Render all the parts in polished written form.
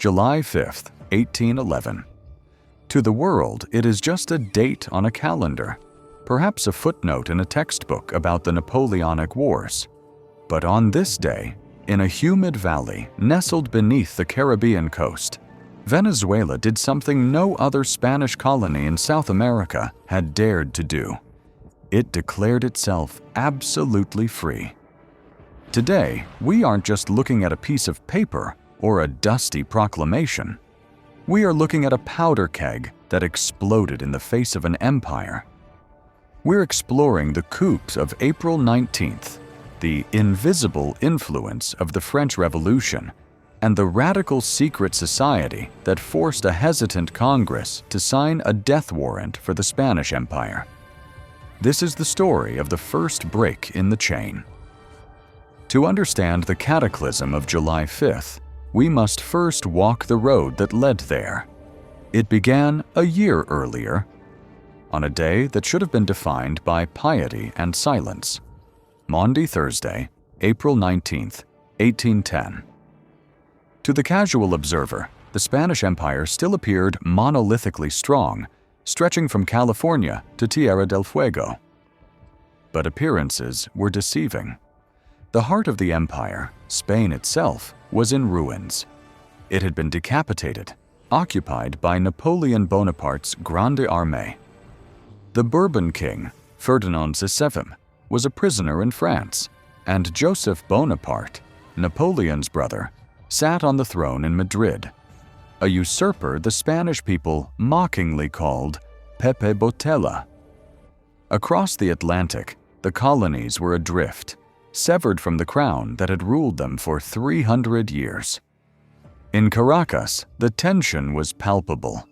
July 5th, 1811. To the world, it is just a date on a calendar, perhaps a footnote in a textbook about the Napoleonic Wars. But on this day, in a humid valley nestled beneath the Caribbean coast, Venezuela did something no other Spanish colony in South America had dared to do. It declared itself absolutely free. Today, we aren't just looking at a piece of paper or a dusty proclamation. We are looking at a powder keg that exploded in the face of an empire. We're exploring the coups of April 19th, the invisible influence of the French Revolution, and the radical secret society that forced a hesitant Congress to sign a death warrant for the Spanish Empire. This is the story of the first break in the chain. To understand the cataclysm of July 5th, we must first walk the road that led there. It began a year earlier, on a day that should have been defined by piety and silence. Maundy Thursday, April 19th, 1810. To the casual observer, the Spanish Empire still appeared monolithically strong, stretching from California to Tierra del Fuego. But appearances were deceiving. The heart of the empire, Spain itself, was in ruins. It had been decapitated, occupied by Napoleon Bonaparte's Grande Armée. The Bourbon king, Ferdinand VII, was a prisoner in France, and Joseph Bonaparte, Napoleon's brother, sat on the throne in Madrid, a usurper the Spanish people mockingly called Pepe Botella. Across the Atlantic, the colonies were adrift, severed from the crown that had ruled them for 300 years. In Caracas, the tension was palpable.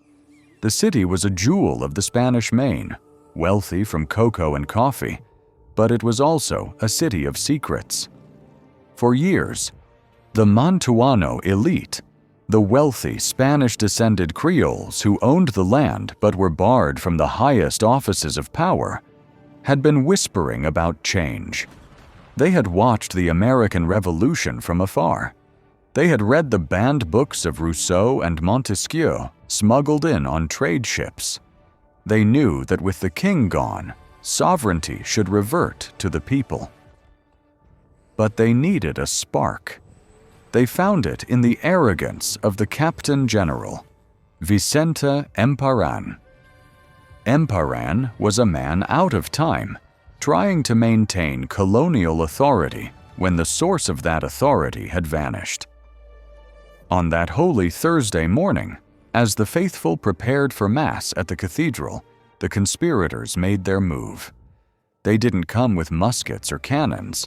The city was a jewel of the Spanish Main, wealthy from cocoa and coffee, but it was also a city of secrets. For years, the Mantuano elite, the wealthy Spanish-descended Creoles who owned the land but were barred from the highest offices of power, had been whispering about change. They had watched the American Revolution from afar. They had read the banned books of Rousseau and Montesquieu smuggled in on trade ships. They knew that with the king gone, sovereignty should revert to the people. But they needed a spark. They found it in the arrogance of the Captain General, Vicente Emparan. Emparan was a man out of time, trying to maintain colonial authority when the source of that authority had vanished. On that Holy Thursday morning, as the faithful prepared for Mass at the cathedral, the conspirators made their move. They didn't come with muskets or cannons.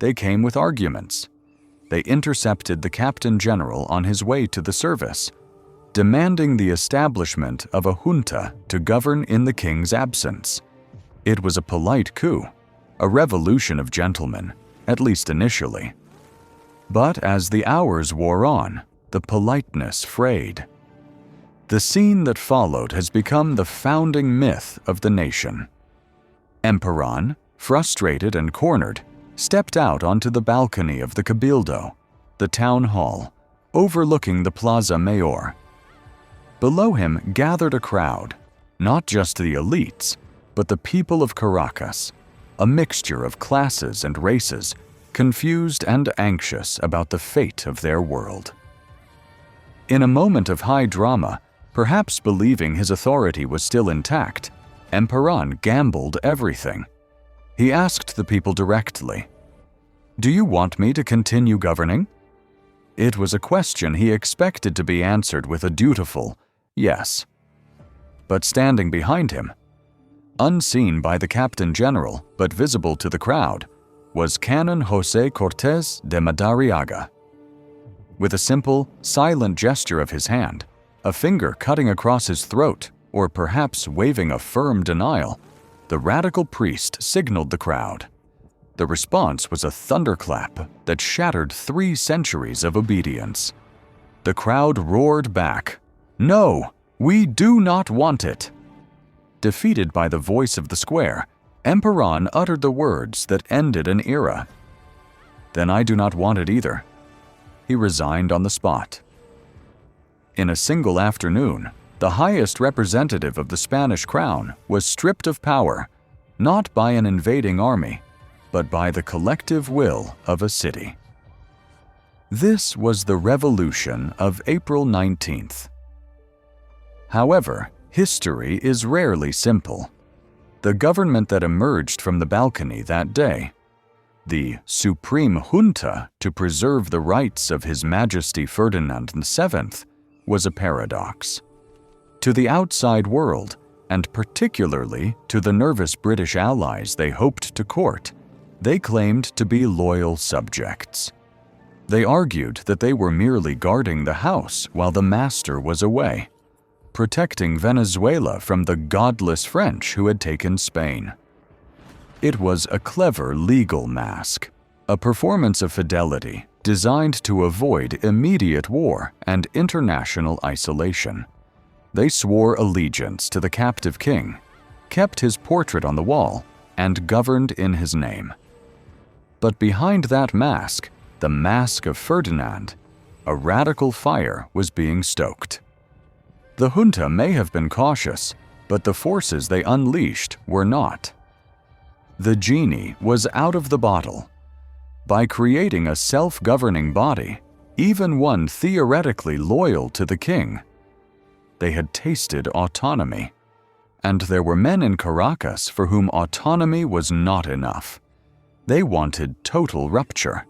They came with arguments. They intercepted the Captain General on his way to the service, demanding the establishment of a junta to govern in the king's absence. It was a polite coup, a revolution of gentlemen, at least initially. But as the hours wore on, the politeness frayed. The scene that followed has become the founding myth of the nation. Emparan, frustrated and cornered, stepped out onto the balcony of the Cabildo, the town hall, overlooking the Plaza Mayor. Below him gathered a crowd, not just the elites, but the people of Caracas, a mixture of classes and races, confused and anxious about the fate of their world. In a moment of high drama, perhaps believing his authority was still intact, Emparan gambled everything. He asked the people directly, "Do you want me to continue governing?" It was a question he expected to be answered with a dutiful yes. But standing behind him, unseen by the Captain General but visible to the crowd, was Canon José Cortés de Madariaga. With a simple, silent gesture of his hand, a finger cutting across his throat, or perhaps waving a firm denial, the radical priest signaled the crowd. The response was a thunderclap that shattered 3 centuries of obedience. The crowd roared back, "No, we do not want it." Defeated by the voice of the square, Emparan uttered the words that ended an era. "Then I do not want it either." He resigned on the spot. In a single afternoon, the highest representative of the Spanish crown was stripped of power, not by an invading army, but by the collective will of a city. This was the Revolution of April 19th. However, history is rarely simple. The government that emerged from the balcony that day, the Supreme Junta to preserve the rights of His Majesty Ferdinand VII, was a paradox. To the outside world, and particularly to the nervous British allies they hoped to court, they claimed to be loyal subjects. They argued that they were merely guarding the house while the master was away, protecting Venezuela from the godless French who had taken Spain. It was a clever legal mask, a performance of fidelity designed to avoid immediate war and international isolation. They swore allegiance to the captive king, kept his portrait on the wall, and governed in his name. But behind that mask, the mask of Ferdinand, a radical fire was being stoked. The junta may have been cautious, but the forces they unleashed were not. The genie was out of the bottle. By creating a self-governing body, even one theoretically loyal to the king, they had tasted autonomy. And there were men in Caracas for whom autonomy was not enough. They wanted total rupture.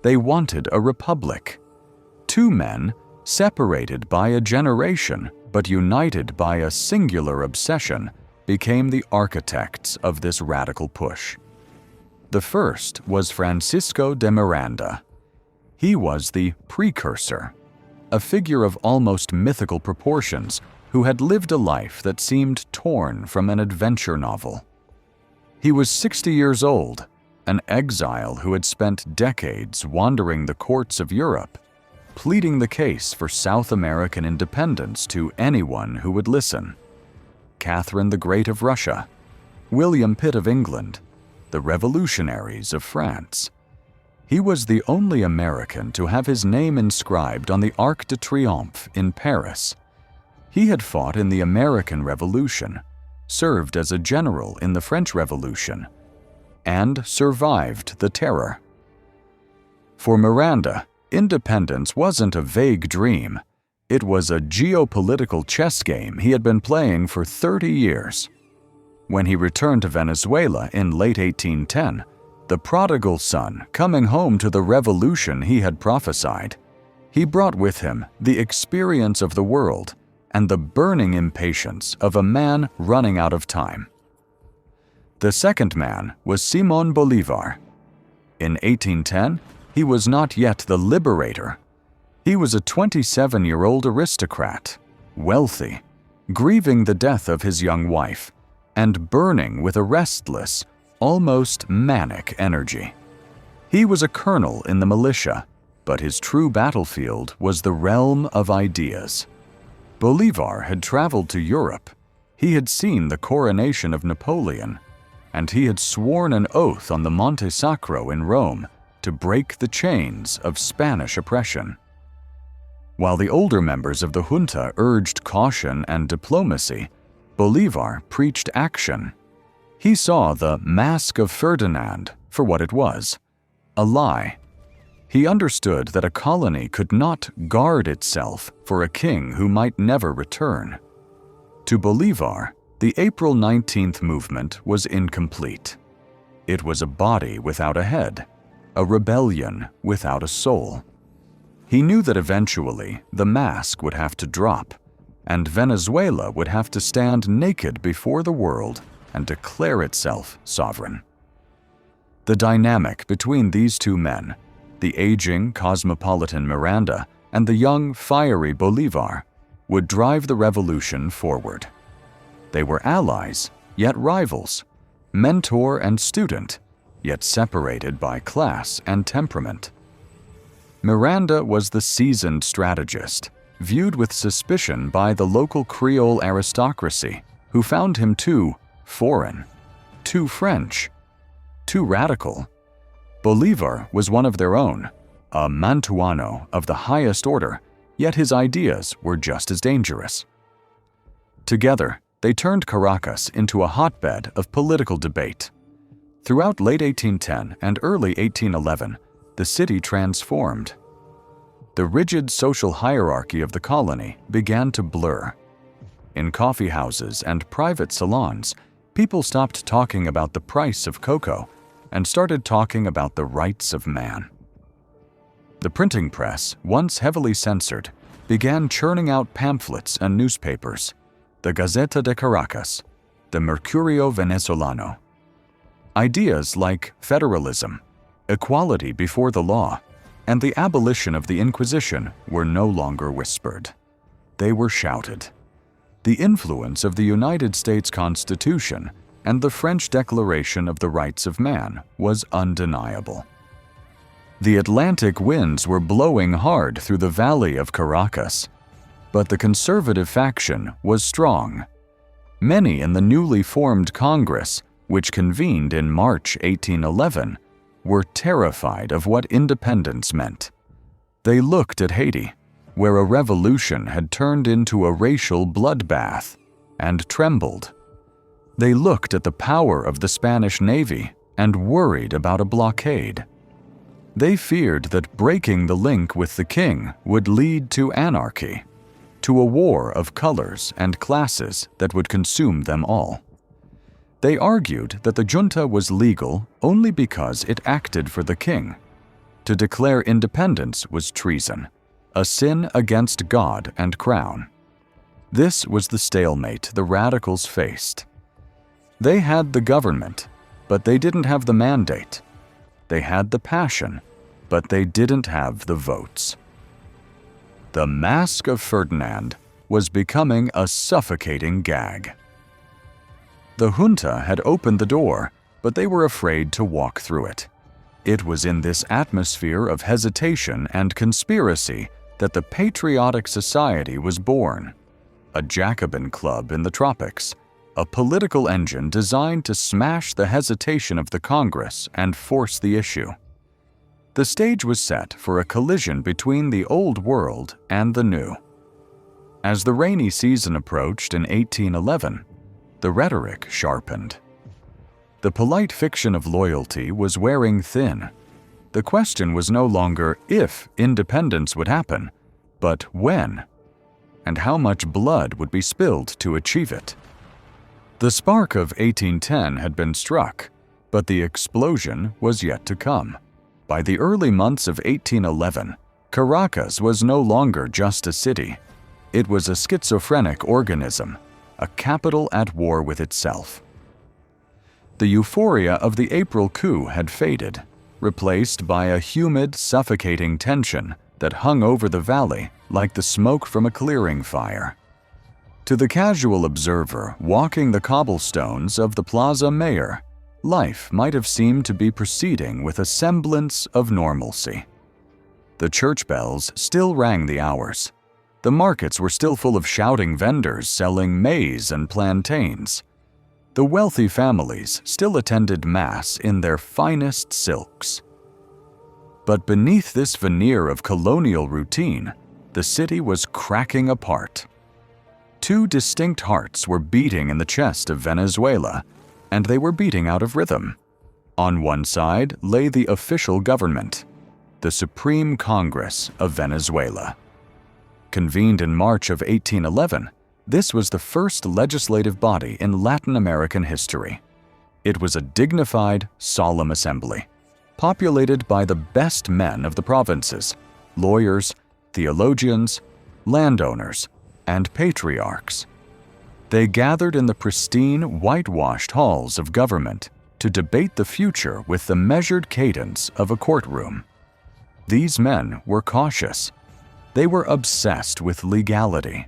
They wanted a republic. Two men, separated by a generation but united by a singular obsession, became the architects of this radical push. The first was Francisco de Miranda. He was the precursor, a figure of almost mythical proportions who had lived a life that seemed torn from an adventure novel. He was 60 years old, an exile who had spent decades wandering the courts of Europe, pleading the case for South American independence to anyone who would listen. Catherine the Great of Russia, William Pitt of England, the revolutionaries of France. He was the only American to have his name inscribed on the Arc de Triomphe in Paris. He had fought in the American Revolution, served as a general in the French Revolution, and survived the terror. For Miranda, independence wasn't a vague dream. It was a geopolitical chess game he had been playing for 30 years. When he returned to Venezuela in late 1810, the prodigal son coming home to the revolution he had prophesied, he brought with him the experience of the world and the burning impatience of a man running out of time. The second man was Simón Bolívar. In 1810, he was not yet the liberator. He was a 27-year-old aristocrat, wealthy, grieving the death of his young wife, and burning with a restless, almost manic energy. He was a colonel in the militia, but his true battlefield was the realm of ideas. Bolívar had traveled to Europe. He had seen the coronation of Napoleon, and he had sworn an oath on the Monte Sacro in Rome to break the chains of Spanish oppression. While the older members of the junta urged caution and diplomacy, Bolívar preached action. He saw the Mask of Ferdinand for what it was, a lie. He understood that a colony could not guard itself for a king who might never return. To Bolívar, the April 19th movement was incomplete. It was a body without a head, a rebellion without a soul. He knew that eventually the mask would have to drop, and Venezuela would have to stand naked before the world and declare itself sovereign. The dynamic between these two men, the aging cosmopolitan Miranda and the young, fiery Bolívar, would drive the revolution forward. They were allies, yet rivals, mentor and student, yet separated by class and temperament. Miranda was the seasoned strategist, viewed with suspicion by the local Creole aristocracy, who found him too foreign, too French, too radical. Bolívar was one of their own, a Mantuano of the highest order, yet his ideas were just as dangerous. Together, they turned Caracas into a hotbed of political debate. Throughout late 1810 and early 1811, the city transformed. The rigid social hierarchy of the colony began to blur. In coffee houses and private salons, people stopped talking about the price of cocoa and started talking about the rights of man. The printing press, once heavily censored, began churning out pamphlets and newspapers, the Gaceta de Caracas, the Mercurio Venezolano. Ideas like federalism, equality before the law, and the abolition of the Inquisition were no longer whispered. They were shouted. The influence of the United States Constitution and the French Declaration of the Rights of Man was undeniable. The Atlantic winds were blowing hard through the valley of Caracas, but the conservative faction was strong. Many in the newly formed Congress, which convened in March 1811, were terrified of what independence meant. They looked at Haiti, where a revolution had turned into a racial bloodbath, and trembled. They looked at the power of the Spanish Navy and worried about a blockade. They feared that breaking the link with the king would lead to anarchy, to a war of colors and classes that would consume them all. They argued that the junta was legal only because it acted for the king. To declare independence was treason, a sin against God and crown. This was the stalemate the radicals faced. They had the government, but they didn't have the mandate. They had the passion, but they didn't have the votes. The Mask of Ferdinand was becoming a suffocating gag. The junta had opened the door, but they were afraid to walk through it. It was in this atmosphere of hesitation and conspiracy that the Patriotic Society was born, a Jacobin club in the tropics, a political engine designed to smash the hesitation of the Congress and force the issue. The stage was set for a collision between the old world and the new. As the rainy season approached in 1811, the rhetoric sharpened. The polite fiction of loyalty was wearing thin. The question was no longer if independence would happen, but when, and how much blood would be spilled to achieve it. The spark of 1810 had been struck, but the explosion was yet to come. By the early months of 1811, Caracas was no longer just a city. It was a schizophrenic organism, a capital at war with itself. The euphoria of the April coup had faded, replaced by a humid, suffocating tension that hung over the valley like the smoke from a clearing fire. To the casual observer walking the cobblestones of the Plaza Mayor, life might have seemed to be proceeding with a semblance of normalcy. The church bells still rang the hours. The markets were still full of shouting vendors selling maize and plantains. The wealthy families still attended Mass in their finest silks. But beneath this veneer of colonial routine, the city was cracking apart. Two distinct hearts were beating in the chest of Venezuela, and they were beating out of rhythm. On one side lay the official government, the Supreme Congress of Venezuela. Convened in March of 1811, this was the first legislative body in Latin American history. It was a dignified, solemn assembly, populated by the best men of the provinces, lawyers, theologians, landowners, and patriarchs. They gathered in the pristine, whitewashed halls of government to debate the future with the measured cadence of a courtroom. These men were cautious. They were obsessed with legality.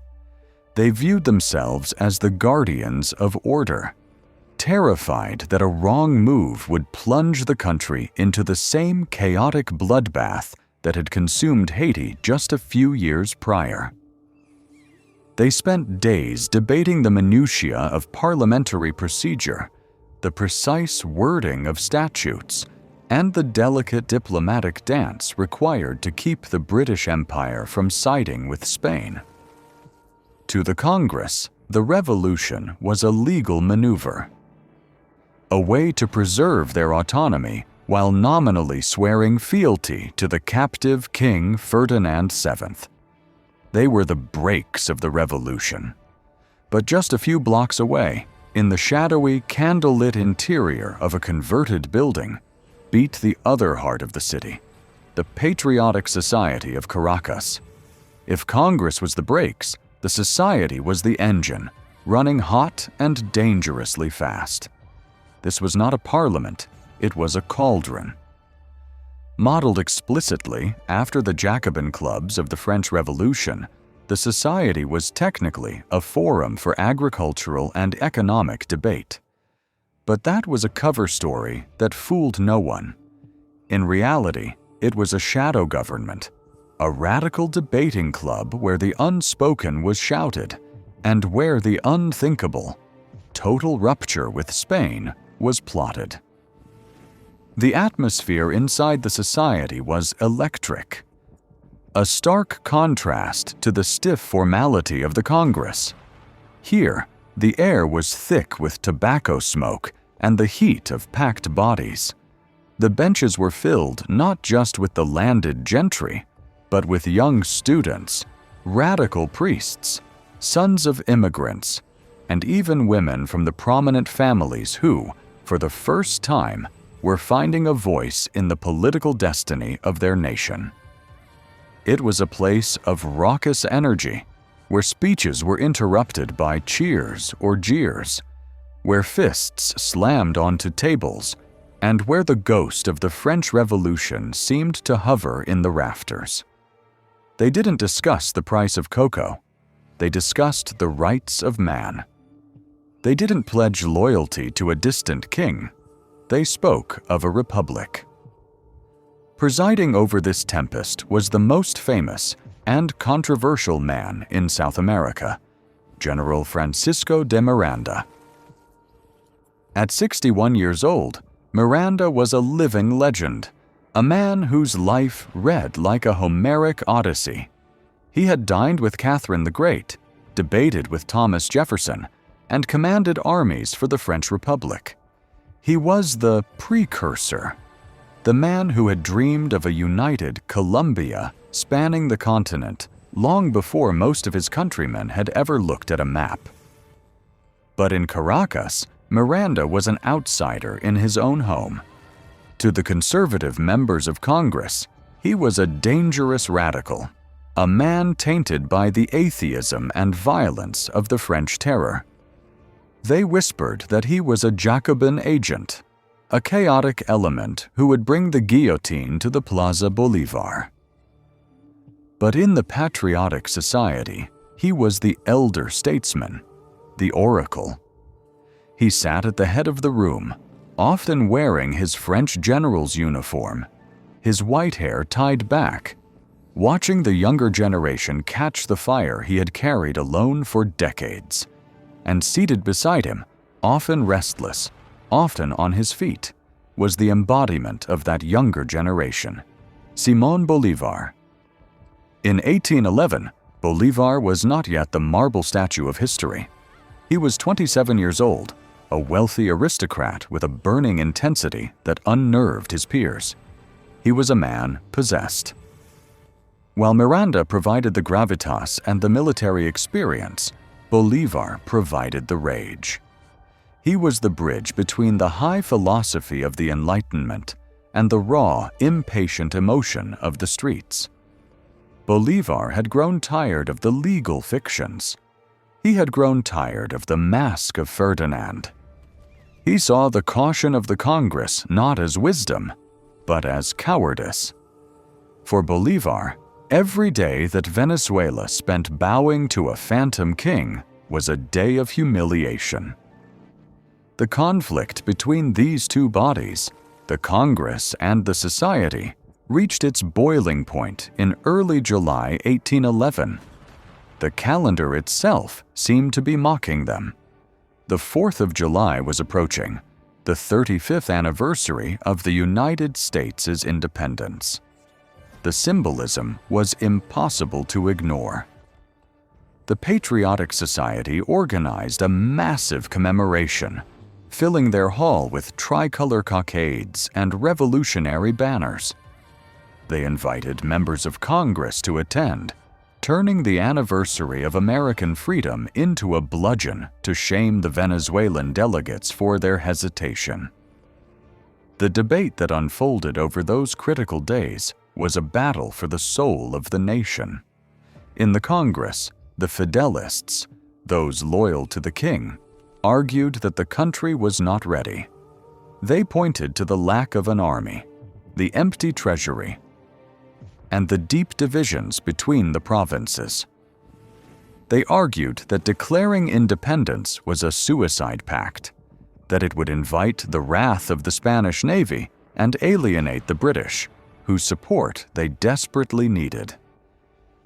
They viewed themselves as the guardians of order, terrified that a wrong move would plunge the country into the same chaotic bloodbath that had consumed Haiti just a few years prior. They spent days debating the minutiae of parliamentary procedure, the precise wording of statutes, and the delicate diplomatic dance required to keep the British Empire from siding with Spain. To the Congress, the revolution was a legal maneuver, a way to preserve their autonomy while nominally swearing fealty to the captive King Ferdinand VII. They were the brakes of the revolution. But just a few blocks away, in the shadowy, candlelit interior of a converted building, beat the other heart of the city, the Patriotic Society of Caracas. If Congress was the brakes, the society was the engine, running hot and dangerously fast. This was not a parliament, it was a cauldron. Modeled explicitly after the Jacobin clubs of the French Revolution, the society was technically a forum for agricultural and economic debate. But that was a cover story that fooled no one. In reality, it was a shadow government, a radical debating club where the unspoken was shouted, and where the unthinkable, total rupture with Spain, was plotted. The atmosphere inside the society was electric, a stark contrast to the stiff formality of the Congress. Here, the air was thick with tobacco smoke and the heat of packed bodies. The benches were filled not just with the landed gentry, but with young students, radical priests, sons of immigrants, and even women from the prominent families who, for the first time, were finding a voice in the political destiny of their nation. It was a place of raucous energy, where speeches were interrupted by cheers or jeers, where fists slammed onto tables, and where the ghost of the French Revolution seemed to hover in the rafters. They didn't discuss the price of cocoa. They discussed the rights of man. They didn't pledge loyalty to a distant king. They spoke of a republic. Presiding over this tempest was the most famous and controversial man in South America, General Francisco de Miranda. At 61 years old, Miranda was a living legend, a man whose life read like a Homeric odyssey. He had dined with Catherine the Great, debated with Thomas Jefferson, and commanded armies for the French Republic. He was the precursor, the man who had dreamed of a united Colombia spanning the continent long before most of his countrymen had ever looked at a map. But in Caracas, Miranda was an outsider in his own home. To the conservative members of Congress, he was a dangerous radical, a man tainted by the atheism and violence of the French Terror. They whispered that he was a Jacobin agent, a chaotic element who would bring the guillotine to the Plaza Bolivar. But in the patriotic society, he was the elder statesman, the oracle. He sat at the head of the room, often wearing his French general's uniform, his white hair tied back, watching the younger generation catch the fire he had carried alone for decades. And seated beside him, often restless, often on his feet, was the embodiment of that younger generation, Simón Bolívar. In 1811, Bolívar was not yet the marble statue of history. He was 27 years old, a wealthy aristocrat with a burning intensity that unnerved his peers. He was a man possessed. While Miranda provided the gravitas and the military experience, Bolívar provided the rage. He was the bridge between the high philosophy of the Enlightenment and the raw, impatient emotion of the streets. Bolívar had grown tired of the legal fictions. He had grown tired of the mask of Ferdinand. He saw the caution of the Congress not as wisdom, but as cowardice. For Bolívar, every day that Venezuela spent bowing to a phantom king was a day of humiliation. The conflict between these two bodies, the Congress and the society, reached its boiling point in early July 1811. The calendar itself seemed to be mocking them. The 4th of July was approaching, the 35th anniversary of the United States' independence. The symbolism was impossible to ignore. The Patriotic Society organized a massive commemoration, filling their hall with tricolor cockades and revolutionary banners. They invited members of Congress to attend, turning the anniversary of American freedom into a bludgeon to shame the Venezuelan delegates for their hesitation. The debate that unfolded over those critical days was a battle for the soul of the nation. In the Congress, the Fidelists, those loyal to the king, argued that the country was not ready. They pointed to the lack of an army, the empty treasury, and the deep divisions between the provinces. They argued that declaring independence was a suicide pact, that it would invite the wrath of the Spanish Navy and alienate the British, whose support they desperately needed.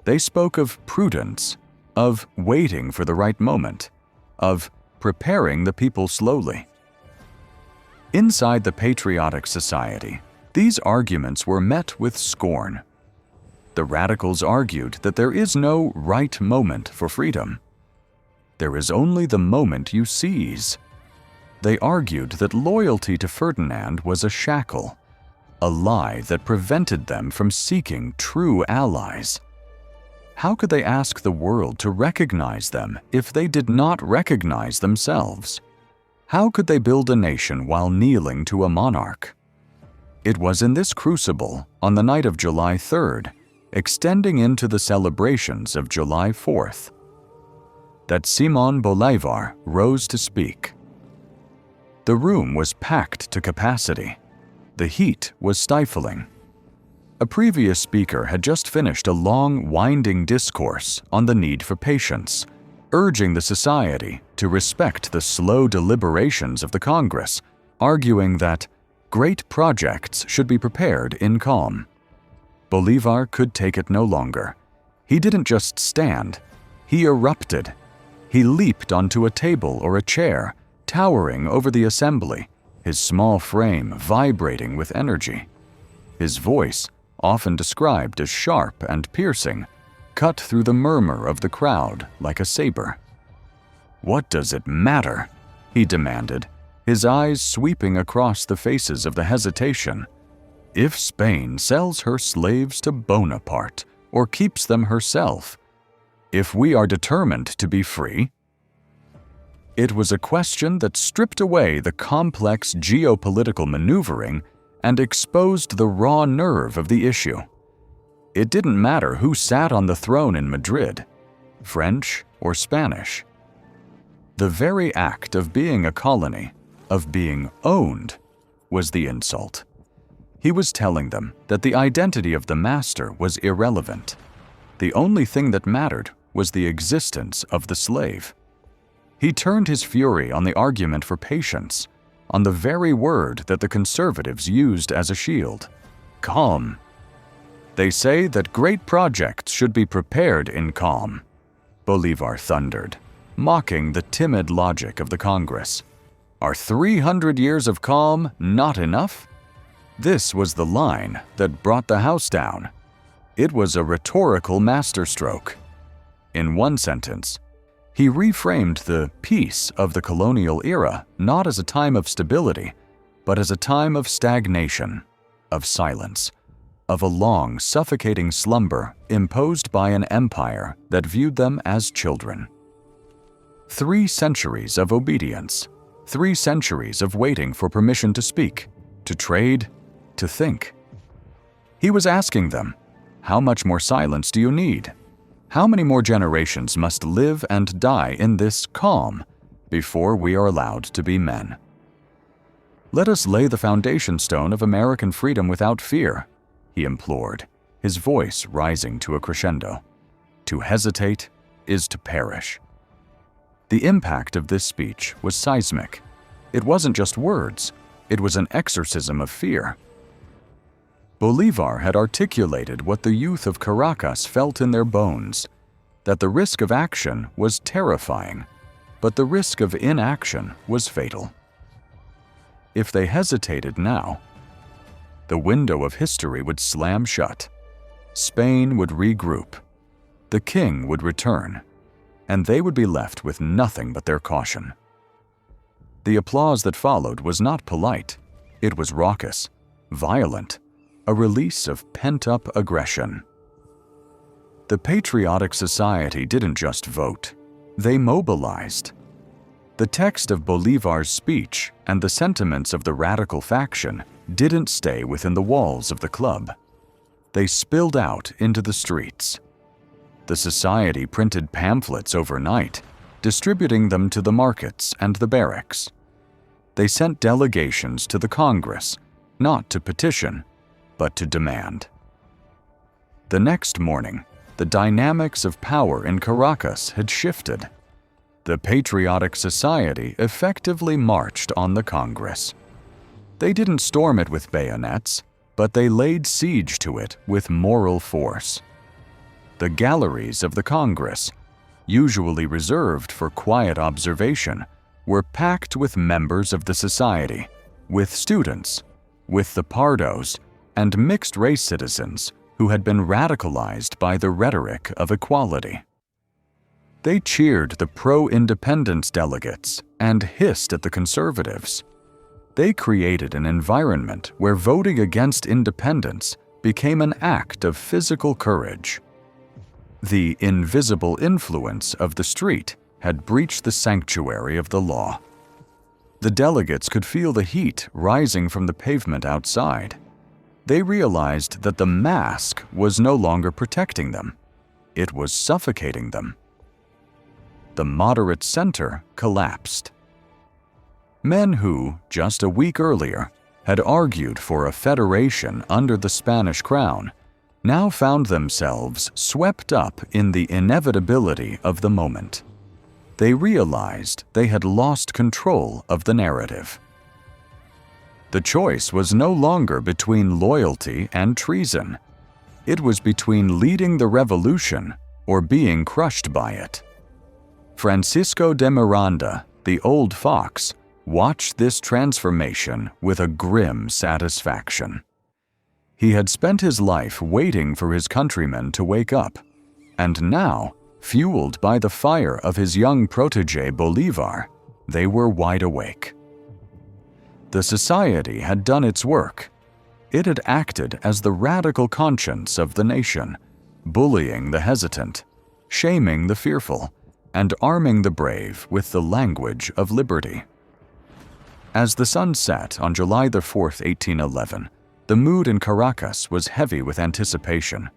They spoke of prudence, of waiting for the right moment, of preparing the people slowly. Inside the Patriotic Society, these arguments were met with scorn. The radicals argued that there is no right moment for freedom. There is only the moment you seize. They argued that loyalty to Ferdinand was a shackle, a lie that prevented them from seeking true allies. How could they ask the world to recognize them if they did not recognize themselves? How could they build a nation while kneeling to a monarch? It was in this crucible, on the night of July 3rd, extending into the celebrations of July 4th, that Simón Bolívar rose to speak. The room was packed to capacity. The heat was stifling. A previous speaker had just finished a long, winding discourse on the need for patience, urging the society to respect the slow deliberations of the Congress, arguing that great projects should be prepared in calm. Bolívar could take it no longer. He didn't just stand, he erupted. He leaped onto a table or a chair, towering over the assembly, his small frame vibrating with energy. His voice, often described as sharp and piercing, cut through the murmur of the crowd like a saber. "What does it matter?" he demanded, his eyes sweeping across the faces of the hesitation. "If Spain sells her slaves to Bonaparte or keeps them herself, if we are determined to be free?" It was a question that stripped away the complex geopolitical maneuvering and exposed the raw nerve of the issue. It didn't matter who sat on the throne in Madrid, French or Spanish. The very act of being a colony, of being owned, was the insult. He was telling them that the identity of the master was irrelevant. The only thing that mattered was the existence of the slave. He turned his fury on the argument for patience, on the very word that the conservatives used as a shield: calm. "They say that great projects should be prepared in calm," Bolívar thundered, mocking the timid logic of the Congress. "Are 300 years of calm not enough?" This was the line that brought the house down. It was a rhetorical masterstroke. In one sentence, he reframed the peace of the colonial era not as a time of stability, but as a time of stagnation, of silence, of a long, suffocating slumber imposed by an empire that viewed them as children. 3 centuries of obedience, 3 centuries of waiting for permission to speak, to trade, to think. He was asking them, how much more silence do you need? How many more generations must live and die in this calm before we are allowed to be men? "Let us lay the foundation stone of American freedom without fear," he implored, his voice rising to a crescendo. "To hesitate is to perish." The impact of this speech was seismic. It wasn't just words, it was an exorcism of fear. Bolívar had articulated what the youth of Caracas felt in their bones, that the risk of action was terrifying, but the risk of inaction was fatal. If they hesitated now, the window of history would slam shut. Spain would regroup. The king would return, and they would be left with nothing but their caution. The applause that followed was not polite. It was raucous, violent, a release of pent-up aggression. The Patriotic Society didn't just vote. They mobilized. The text of Bolívar's speech and the sentiments of the radical faction didn't stay within the walls of the club. They spilled out into the streets. The society printed pamphlets overnight, distributing them to the markets and the barracks. They sent delegations to the Congress, not to petition, but to demand. The next morning, the dynamics of power in Caracas had shifted. The Patriotic Society effectively marched on the Congress. They didn't storm it with bayonets, but they laid siege to it with moral force. The galleries of the Congress, usually reserved for quiet observation, were packed with members of the society, with students, with the pardos, and mixed-race citizens who had been radicalized by the rhetoric of equality. They cheered the pro-independence delegates and hissed at the conservatives. They created an environment where voting against independence became an act of physical courage. The invisible influence of the street had breached the sanctuary of the law. The delegates could feel the heat rising from the pavement outside. They realized that the mask was no longer protecting them. It was suffocating them. The moderate center collapsed. Men who, just a week earlier, had argued for a federation under the Spanish crown now found themselves swept up in the inevitability of the moment. They realized they had lost control of the narrative. The choice was no longer between loyalty and treason. It was between leading the revolution or being crushed by it. Francisco de Miranda, the old fox, watched this transformation with a grim satisfaction. He had spent his life waiting for his countrymen to wake up, and now, fueled by the fire of his young protege Bolívar, they were wide awake. The society had done its work. It had acted as the radical conscience of the nation, bullying the hesitant, shaming the fearful, and arming the brave with the language of liberty. As the sun set on July 4, 1811, the mood in Caracas was heavy with anticipation.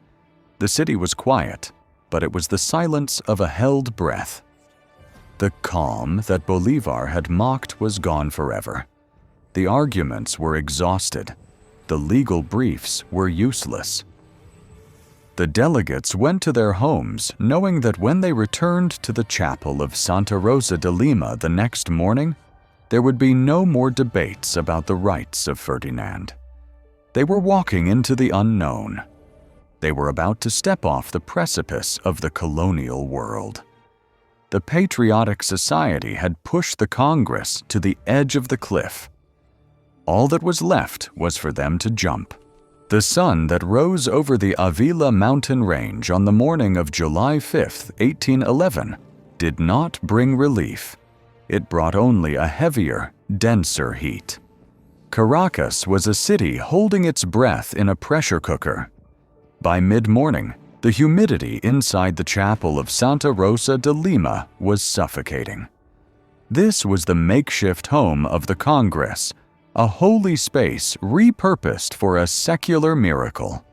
The city was quiet, but it was the silence of a held breath. The calm that Bolívar had mocked was gone forever. The arguments were exhausted. The legal briefs were useless. The delegates went to their homes knowing that when they returned to the chapel of Santa Rosa de Lima the next morning, there would be no more debates about the rights of Ferdinand. They were walking into the unknown. They were about to step off the precipice of the colonial world. The Patriotic Society had pushed the Congress to the edge of the cliff. All that was left was for them to jump. The sun that rose over the Avila mountain range on the morning of July 5, 1811, did not bring relief. It brought only a heavier, denser heat. Caracas was a city holding its breath in a pressure cooker. By mid-morning, the humidity inside the chapel of Santa Rosa de Lima was suffocating. This was the makeshift home of the Congress, a holy space repurposed for a secular miracle.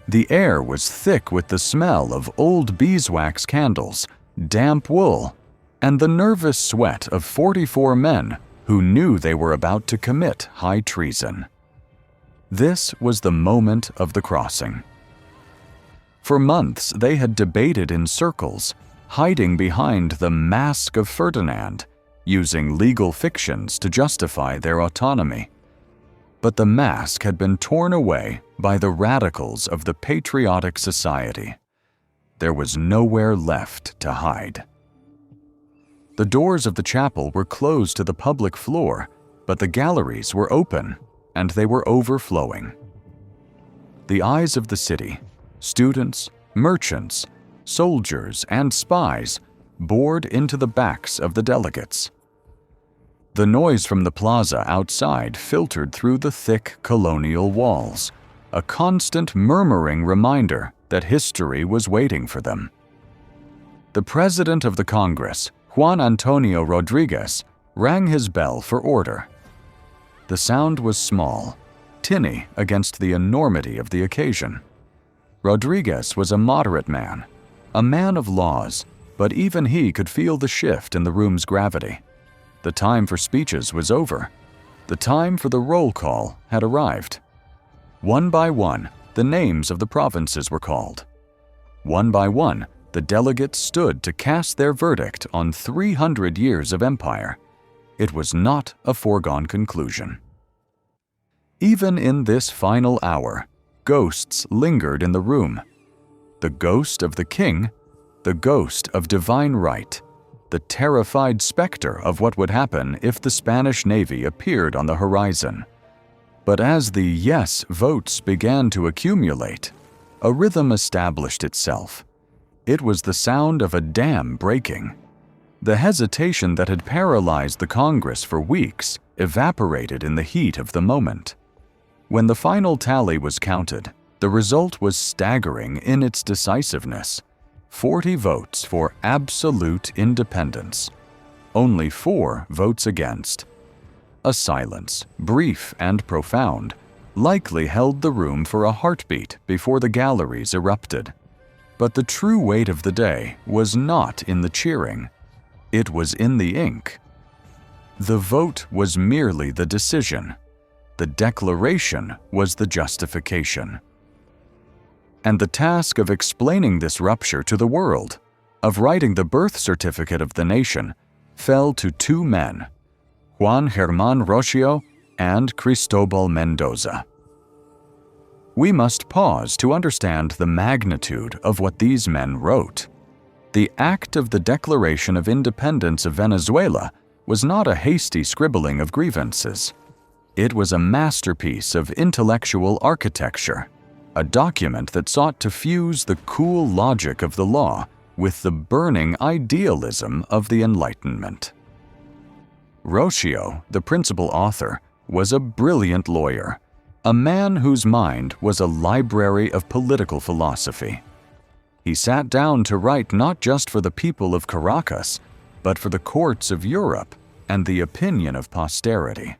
The air was thick with the smell of old beeswax candles, damp wool, and the nervous sweat of 44 men who knew they were about to commit high treason. This was the moment of the crossing. For months they had debated in circles, hiding behind the mask of Ferdinand, using legal fictions to justify their autonomy. But the mask had been torn away by the radicals of the Patriotic Society. There was nowhere left to hide. The doors of the chapel were closed to the public floor, but the galleries were open and they were overflowing. The eyes of the city, students, merchants, soldiers, and spies bored into the backs of the delegates. The noise from the plaza outside filtered through the thick colonial walls, a constant murmuring reminder that history was waiting for them. The president of the Congress, Juan Antonio Rodriguez, rang his bell for order. The sound was small, tinny against the enormity of the occasion. Rodriguez was a moderate man, a man of laws, but even he could feel the shift in the room's gravity. The time for speeches was over. The time for the roll call had arrived. One by one, the names of the provinces were called. One by one, the delegates stood to cast their verdict on 300 years of empire. It was not a foregone conclusion. Even in this final hour, ghosts lingered in the room. The ghost of the king, the ghost of divine right, the terrified specter of what would happen if the Spanish Navy appeared on the horizon. But as the yes votes began to accumulate, a rhythm established itself. It was the sound of a dam breaking. The hesitation that had paralyzed the Congress for weeks evaporated in the heat of the moment. When the final tally was counted, the result was staggering in its decisiveness. 40 votes for absolute independence. Only 4 votes against. A silence, brief and profound, likely held the room for a heartbeat before the galleries erupted. But the true weight of the day was not in the cheering. It was in the ink. The vote was merely the decision. The declaration was the justification. And the task of explaining this rupture to the world, of writing the birth certificate of the nation, fell to 2 men, Juan Germán Rocio and Cristobal Mendoza. We must pause to understand the magnitude of what these men wrote. The act of the Declaration of Independence of Venezuela was not a hasty scribbling of grievances. It was a masterpiece of intellectual architecture, a document that sought to fuse the cool logic of the law with the burning idealism of the Enlightenment. Rocio, the principal author, was a brilliant lawyer, a man whose mind was a library of political philosophy. He sat down to write not just for the people of Caracas, but for the courts of Europe and the opinion of posterity.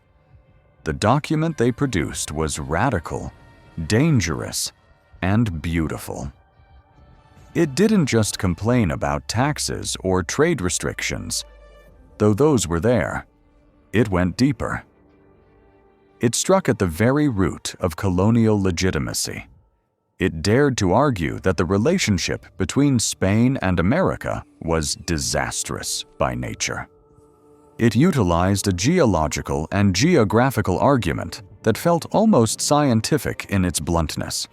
The document they produced was radical, dangerous, and beautiful. It didn't just complain about taxes or trade restrictions, though those were there. It went deeper. It struck at the very root of colonial legitimacy. It dared to argue that the relationship between Spain and America was disastrous by nature. It utilized a geological and geographical argument that felt almost scientific in its bluntness,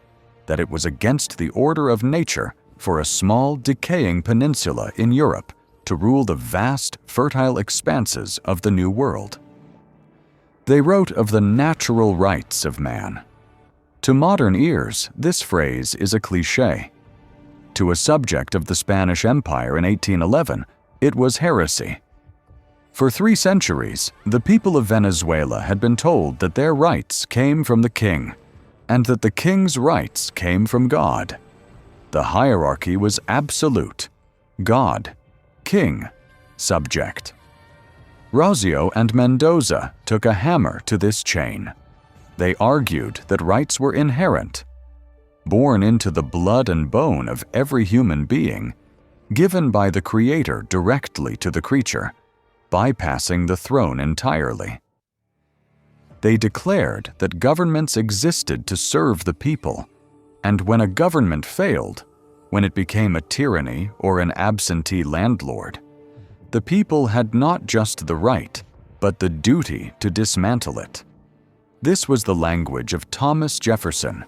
that it was against the order of nature for a small, decaying peninsula in Europe to rule the vast, fertile expanses of the New World. They wrote of the natural rights of man. To modern ears, this phrase is a cliché. To a subject of the Spanish Empire in 1811, it was heresy. For 3 centuries, the people of Venezuela had been told that their rights came from the king, and that the king's rights came from God. The hierarchy was absolute: God, king, subject. Rocio and Mendoza took a hammer to this chain. They argued that rights were inherent, born into the blood and bone of every human being, given by the Creator directly to the creature, bypassing the throne entirely. They declared that governments existed to serve the people, and when a government failed, when it became a tyranny or an absentee landlord, the people had not just the right, but the duty to dismantle it. This was the language of Thomas Jefferson,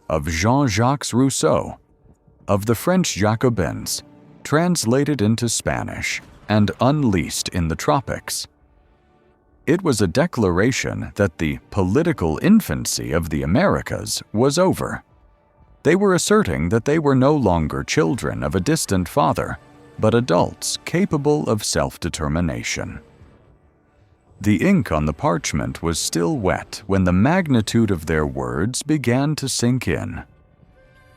of Jean-Jacques Rousseau, of the French Jacobins, translated into Spanish and unleashed in the tropics. It was a declaration that the political infancy of the Americas was over. They were asserting that they were no longer children of a distant father, but adults capable of self-determination. The ink on the parchment was still wet when the magnitude of their words began to sink in.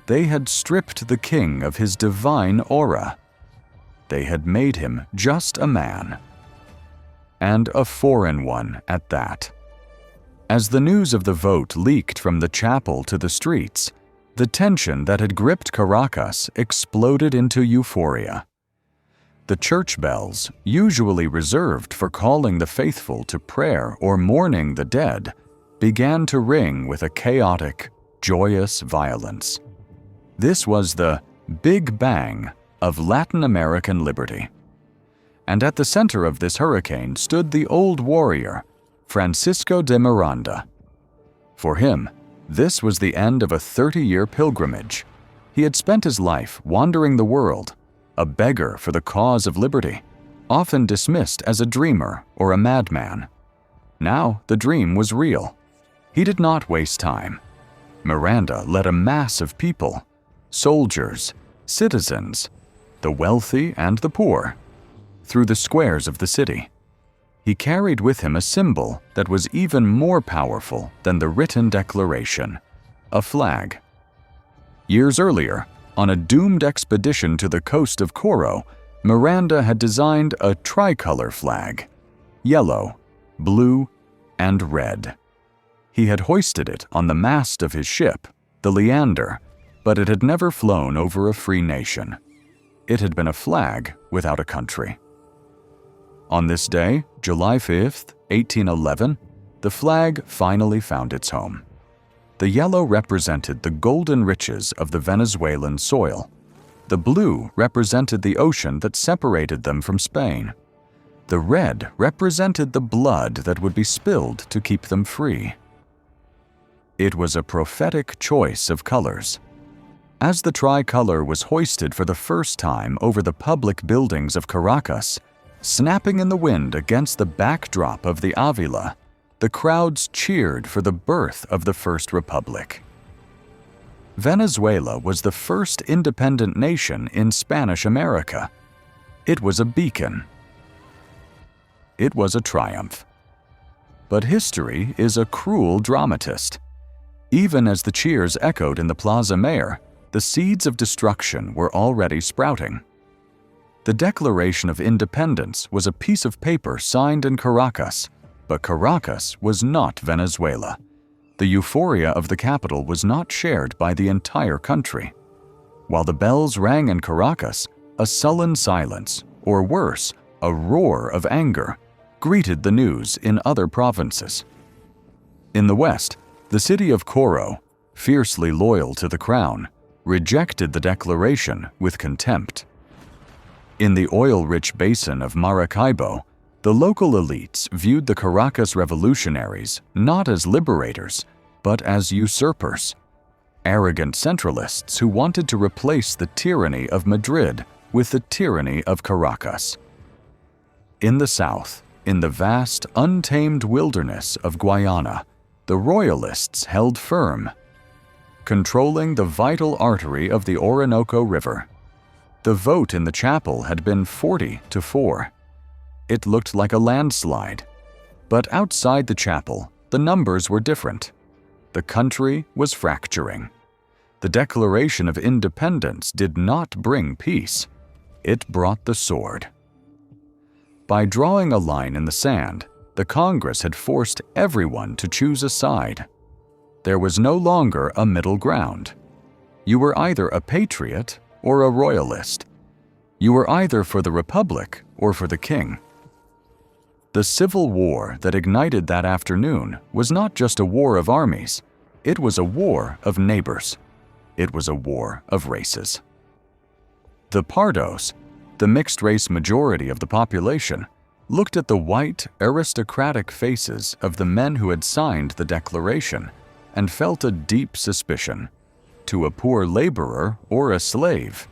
They had stripped the king of his divine aura. They had made him just a man, and a foreign one at that. As the news of the vote leaked from the chapel to the streets, the tension that had gripped Caracas exploded into euphoria. The church bells, usually reserved for calling the faithful to prayer or mourning the dead, began to ring with a chaotic, joyous violence. This was the Big Bang of Latin American liberty. And at the center of this hurricane stood the old warrior, Francisco de Miranda. For him, this was the end of a 30-year pilgrimage. He had spent his life wandering the world, a beggar for the cause of liberty, often dismissed as a dreamer or a madman. Now the dream was real. He did not waste time. Miranda led a mass of people, soldiers, citizens, the wealthy and the poor, through the squares of the city. He carried with him a symbol that was even more powerful than the written declaration, a flag. Years earlier, on a doomed expedition to the coast of Coro, Miranda had designed a tricolor flag, yellow, blue, and red. He had hoisted it on the mast of his ship, the Leander, but it had never flown over a free nation. It had been a flag without a country. On this day, July 5th, 1811, the flag finally found its home. The yellow represented the golden riches of the Venezuelan soil. The blue represented the ocean that separated them from Spain. The red represented the blood that would be spilled to keep them free. It was a prophetic choice of colors. As the tricolor was hoisted for the first time over the public buildings of Caracas, snapping in the wind against the backdrop of the Avila, the crowds cheered for the birth of the First Republic. Venezuela was the first independent nation in Spanish America. It was a beacon. It was a triumph. But history is a cruel dramatist. Even as the cheers echoed in the Plaza Mayor, the seeds of destruction were already sprouting. The Declaration of Independence was a piece of paper signed in Caracas, but Caracas was not Venezuela. The euphoria of the capital was not shared by the entire country. While the bells rang in Caracas, a sullen silence, or worse, a roar of anger, greeted the news in other provinces. In the west, the city of Coro, fiercely loyal to the crown, rejected the declaration with contempt. In the oil-rich basin of Maracaibo, the local elites viewed the Caracas revolutionaries not as liberators, but as usurpers, arrogant centralists who wanted to replace the tyranny of Madrid with the tyranny of Caracas. In the south, in the vast, untamed wilderness of Guayana, the royalists held firm, controlling the vital artery of the Orinoco River. The vote in the chapel had been 40-4. It looked like a landslide. But outside the chapel, the numbers were different. The country was fracturing. The Declaration of Independence did not bring peace. It brought the sword. By drawing a line in the sand, the Congress had forced everyone to choose a side. There was no longer a middle ground. You were either a patriot or a royalist. You were either for the Republic or for the king. The civil war that ignited that afternoon was not just a war of armies. It was a war of neighbors. It was a war of races. The Pardos, the mixed-race majority of the population, looked at the white, aristocratic faces of the men who had signed the declaration and felt a deep suspicion. To a poor laborer or a slave,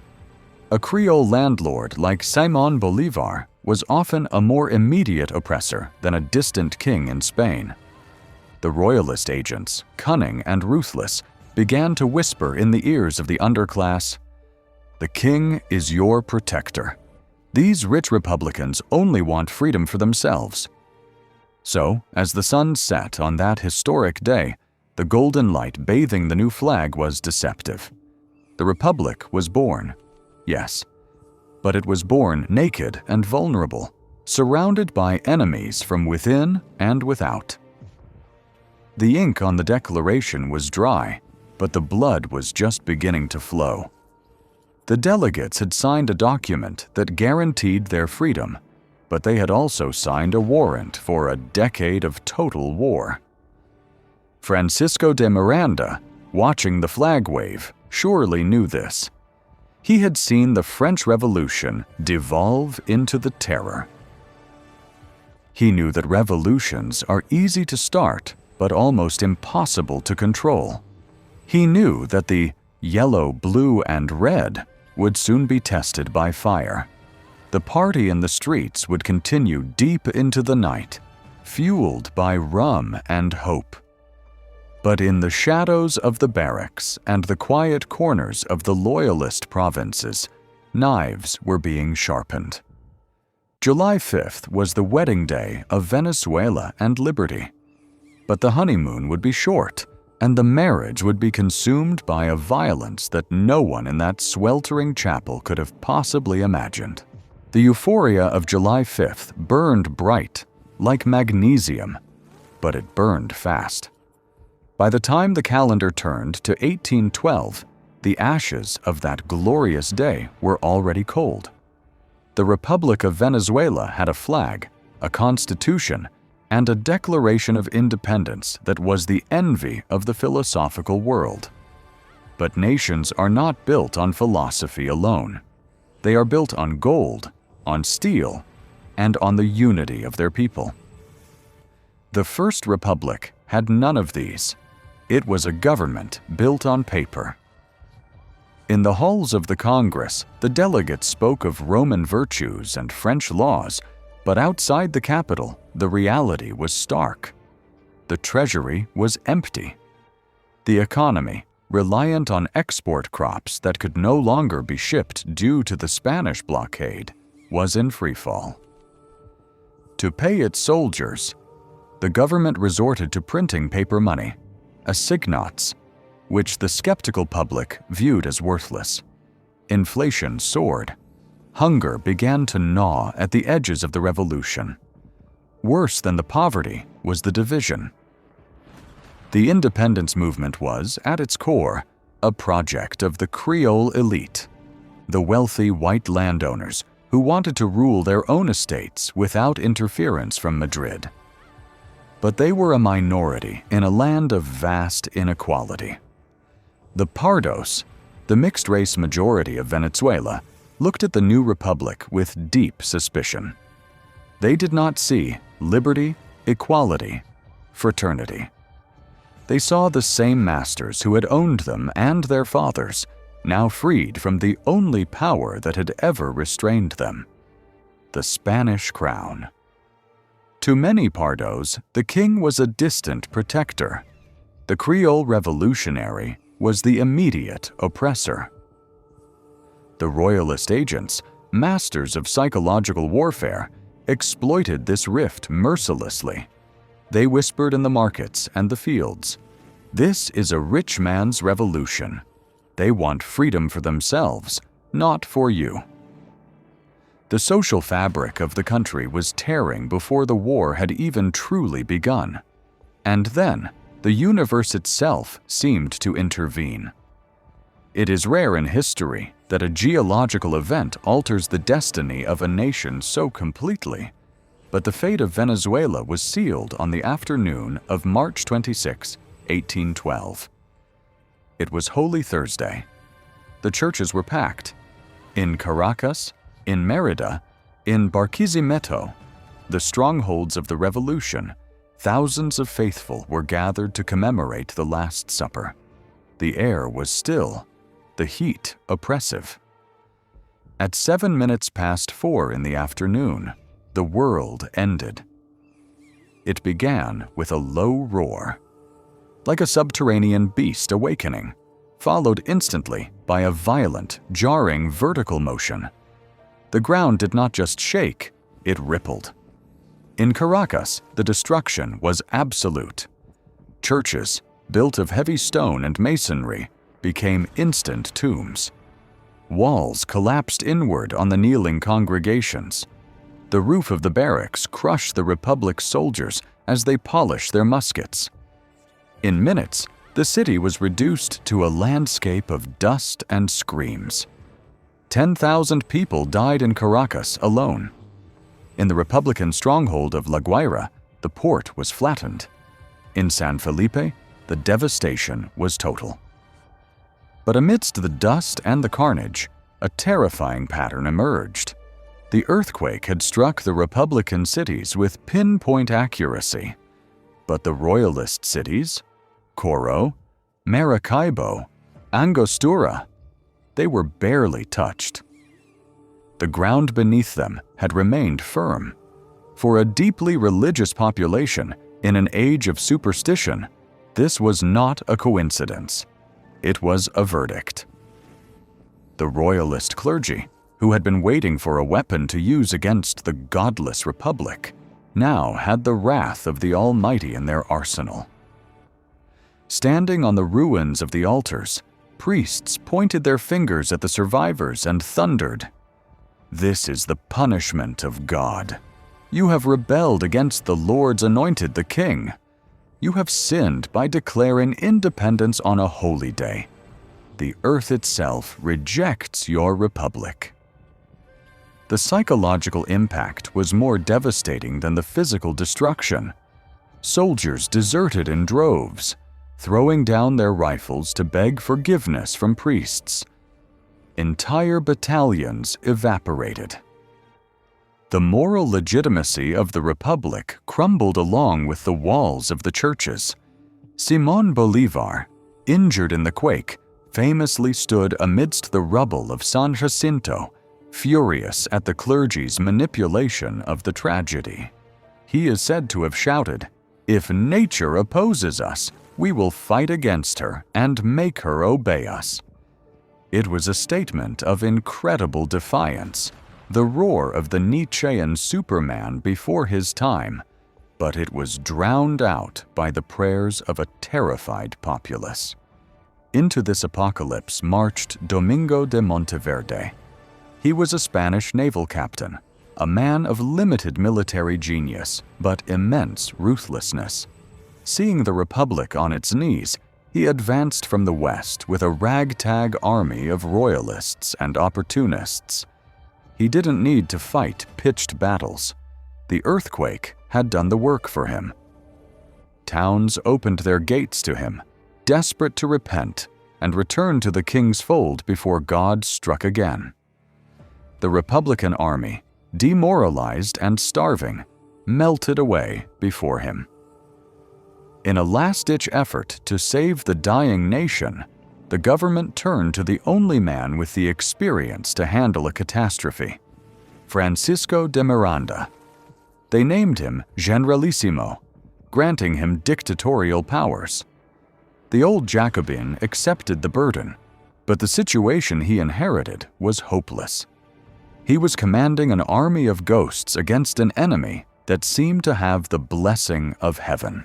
a Creole landlord like Simon Bolivar was often a more immediate oppressor than a distant king in Spain. The royalist agents, cunning and ruthless, began to whisper in the ears of the underclass, "The king is your protector. These rich Republicans only want freedom for themselves." So, as the sun set on that historic day, the golden light bathing the new flag was deceptive. The Republic was born, yes, but it was born naked and vulnerable, surrounded by enemies from within and without. The ink on the Declaration was dry, but the blood was just beginning to flow. The delegates had signed a document that guaranteed their freedom, but they had also signed a warrant for a decade of total war. Francisco de Miranda, watching the flag wave, surely knew this. He had seen the French Revolution devolve into the Terror. He knew that revolutions are easy to start, but almost impossible to control. He knew that the yellow, blue, and red would soon be tested by fire. The party in the streets would continue deep into the night, fueled by rum and hope. But in the shadows of the barracks and the quiet corners of the loyalist provinces, knives were being sharpened. July 5th was the wedding day of Venezuela and liberty. But the honeymoon would be short, and the marriage would be consumed by a violence that no one in that sweltering chapel could have possibly imagined. The euphoria of July 5th burned bright, like magnesium, but it burned fast. By the time the calendar turned to 1812, the ashes of that glorious day were already cold. The Republic of Venezuela had a flag, a constitution, and a Declaration of Independence that was the envy of the philosophical world. But nations are not built on philosophy alone. They are built on gold, on steel, and on the unity of their people. The First Republic had none of these. It was a government built on paper. In the halls of the Congress, the delegates spoke of Roman virtues and French laws, but outside the capital, the reality was stark. The treasury was empty. The economy, reliant on export crops that could no longer be shipped due to the Spanish blockade, was in freefall. To pay its soldiers, the government resorted to printing paper money, assignats, which the skeptical public viewed as worthless. Inflation soared. Hunger began to gnaw at the edges of the revolution. Worse than the poverty was the division. The independence movement was, at its core, a project of the Creole elite, the wealthy white landowners who wanted to rule their own estates without interference from Madrid. But they were a minority in a land of vast inequality. The Pardos, the mixed-race majority of Venezuela, looked at the new republic with deep suspicion. They did not see liberty, equality, fraternity. They saw the same masters who had owned them and their fathers, now freed from the only power that had ever restrained them, the Spanish crown. To many Pardos, the king was a distant protector. The Creole revolutionary was the immediate oppressor. The royalist agents, masters of psychological warfare, exploited this rift mercilessly. They whispered in the markets and the fields, "This is a rich man's revolution. They want freedom for themselves, not for you." The social fabric of the country was tearing before the war had even truly begun. And then, the universe itself seemed to intervene. It is rare in history that a geological event alters the destiny of a nation so completely, but the fate of Venezuela was sealed on the afternoon of March 26, 1812. It was Holy Thursday. The churches were packed. In Caracas, in Mérida, in Barquisimeto, the strongholds of the revolution, thousands of faithful were gathered to commemorate the Last Supper. The air was still, the heat oppressive. At 7 minutes past 4 in the afternoon, the world ended. It began with a low roar, like a subterranean beast awakening, followed instantly by a violent, jarring vertical motion. The ground did not just shake, it rippled. In Caracas, the destruction was absolute. Churches, built of heavy stone and masonry, became instant tombs. Walls collapsed inward on the kneeling congregations. The roof of the barracks crushed the Republic's soldiers as they polished their muskets. In minutes, the city was reduced to a landscape of dust and screams. 10,000 people died in Caracas alone. In the Republican stronghold of La Guaira, the port was flattened. In San Felipe, the devastation was total. But amidst the dust and the carnage, a terrifying pattern emerged. The earthquake had struck the Republican cities with pinpoint accuracy, but the Royalist cities, Coro, Maracaibo, Angostura, they were barely touched. The ground beneath them had remained firm. For a deeply religious population in an age of superstition, this was not a coincidence. It was a verdict. The Royalist clergy, who had been waiting for a weapon to use against the godless Republic, now had the wrath of the Almighty in their arsenal. Standing on the ruins of the altars, priests pointed their fingers at the survivors and thundered, "This is the punishment of God. You have rebelled against the Lord's anointed, the King. You have sinned by declaring independence on a holy day. The earth itself rejects your republic." The psychological impact was more devastating than the physical destruction. Soldiers deserted in droves, throwing down their rifles to beg forgiveness from priests. Entire battalions evaporated. The moral legitimacy of the Republic crumbled along with the walls of the churches. Simón Bolívar, injured in the quake, famously stood amidst the rubble of San Jacinto, furious at the clergy's manipulation of the tragedy. He is said to have shouted, "If nature opposes us, we will fight against her and make her obey us." It was a statement of incredible defiance, the roar of the Nietzschean Superman before his time, but it was drowned out by the prayers of a terrified populace. Into this apocalypse marched Domingo de Monteverde. He was a Spanish naval captain, a man of limited military genius, but immense ruthlessness. Seeing the Republic on its knees, he advanced from the west with a ragtag army of royalists and opportunists. He didn't need to fight pitched battles. The earthquake had done the work for him. Towns opened their gates to him, desperate to repent and return to the king's fold before God struck again. The Republican army, demoralized and starving, melted away before him. In a last-ditch effort to save the dying nation, the government turned to the only man with the experience to handle a catastrophe, Francisco de Miranda. They named him Generalissimo, granting him dictatorial powers. The old Jacobin accepted the burden, but the situation he inherited was hopeless. He was commanding an army of ghosts against an enemy that seemed to have the blessing of heaven.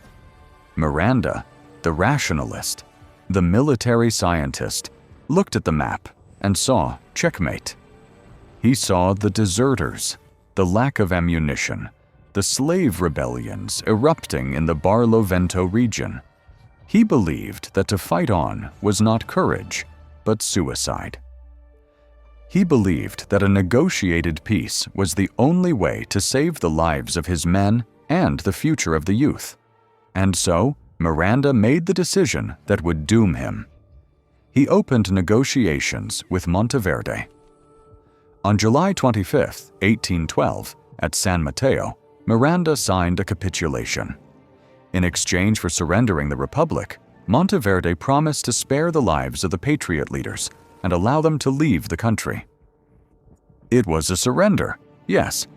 Miranda, the rationalist, the military scientist, looked at the map and saw checkmate. He saw the deserters, the lack of ammunition, the slave rebellions erupting in the Barlovento region. He believed that to fight on was not courage, but suicide. He believed that a negotiated peace was the only way to save the lives of his men and the future of the youth. And so, Miranda made the decision that would doom him. He opened negotiations with Monteverde. On July 25, 1812, at San Mateo, Miranda signed a capitulation. In exchange for surrendering the Republic, Monteverde promised to spare the lives of the Patriot leaders and allow them to leave the country. It was a surrender, yes,